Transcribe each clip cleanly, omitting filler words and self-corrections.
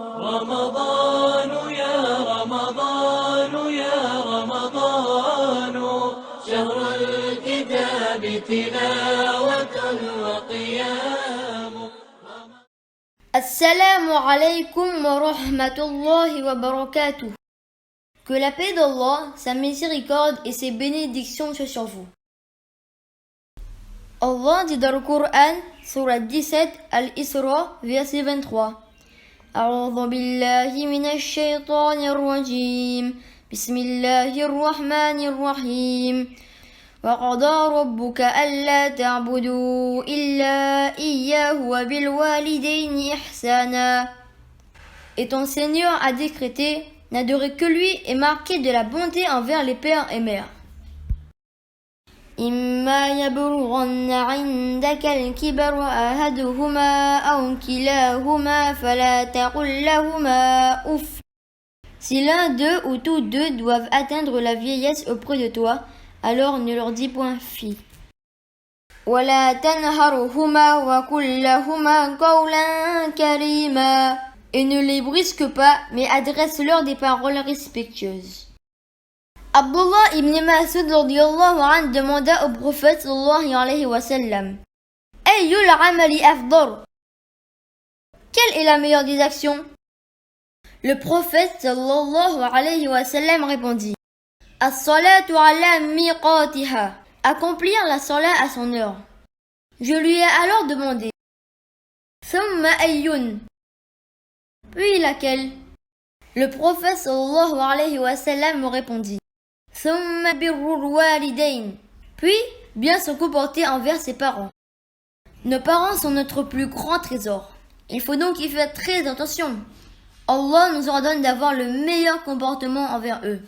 رمضان يا رمضان يا رمضان شهر الكتاب تلاوة وقيام. Assalamu alaikum wa rahmatullahi wa barakatuh. Que la paix d'Allah, sa miséricorde et ses bénédictions soient sur vous. Allah dit dans le Coran, Surat 17, Al-Isra, verset 23. أعوذ بالله من الشيطان الرجيم بسم الله الرحمن الرحيم وقضى ربك ألا تعبدوا إلا إياه وبالوالدين إحسانا. Et ton Seigneur a décrété, n'adorer que lui et marquer de la bonté envers les pères et mères. إما يبلغن عندك الكبر أحدهما أو كلاهما فلا تقل لهما أف. Si l'un d'eux ou tous deux doivent atteindre la vieillesse auprès de toi, alors ne leur dis point fi. ولا تنهرهما وقل لهما قولا كريما. Et ne les brusque pas, mais adresse-leur des paroles respectueuses. Abdullah ibn Mas'ud radiyallahu anhu demanda au prophète sallallahu alayhi wa sallam: Ayyul amali afdar? Quelle est la meilleure des actions? Le prophète sallallahu alayhi wa sallam répondit: As-salatu ala miqatiha. Accomplir la salat à son heure. Je lui ai alors demandé: Thumma ayyun? Puis laquelle? Le prophète sallallahu alayhi wa sallam me répondit: Thumma birrul walidayn. Puis bien se comporter envers ses parents. Nos parents sont notre plus grand trésor. Il faut donc y faire très attention. Allah nous ordonne d'avoir le meilleur comportement envers eux.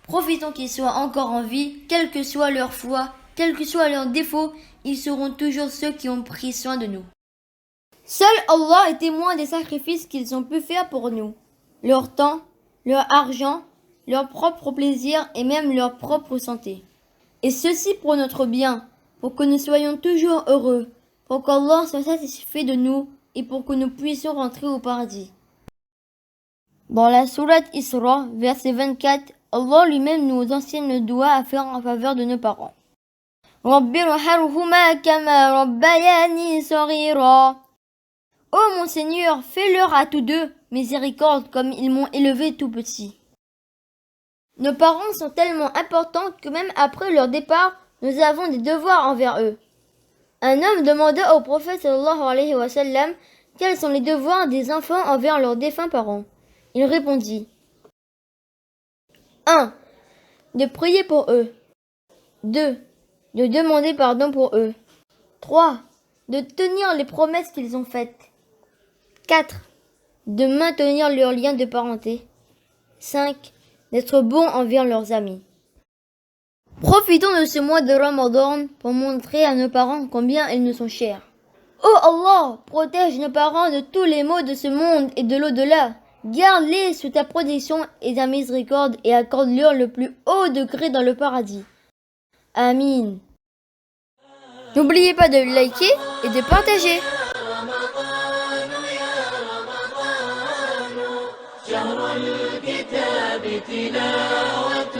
Profitons qu'ils soient encore en vie, quelle que soit leur foi, quels que soient leurs défauts, ils seront toujours ceux qui ont pris soin de nous. Seul Allah est témoin des sacrifices qu'ils ont pu faire pour nous. Leur temps, leur argent, leur propre plaisir et même leur propre santé. Et ceci pour notre bien, pour que nous soyons toujours heureux, pour qu'Allah soit satisfait de nous et pour que nous puissions rentrer au paradis. Dans la sourate Isra, verset 24, Allah lui-même nous enseigne le doigt à faire en faveur de nos parents. Rabbirhamhuma kama rabbayani saghira. Ô mon Seigneur, fais-leur à tous deux miséricorde comme ils m'ont élevé tout petit. Nos parents sont tellement importants que même après leur départ, nous avons des devoirs envers eux. Un homme demanda au prophète sallallahu alayhi wa sallam quels sont les devoirs des enfants envers leurs défunts parents. Il répondit: 1. De prier pour eux. 2. De demander pardon pour eux. 3. De tenir les promesses qu'ils ont faites. 4. De maintenir leurs liens de parenté. 5. D'être bons envers leurs amis. Profitons de ce mois de Ramadan pour montrer à nos parents combien ils nous sont chers. Oh Allah, protège nos parents de tous les maux de ce monde et de l'au-delà. Garde-les sous ta protection et ta miséricorde et accorde-leur le plus haut degré dans le paradis. Amin. N'oubliez pas de liker et de partager. شهر الكتاب تلاوة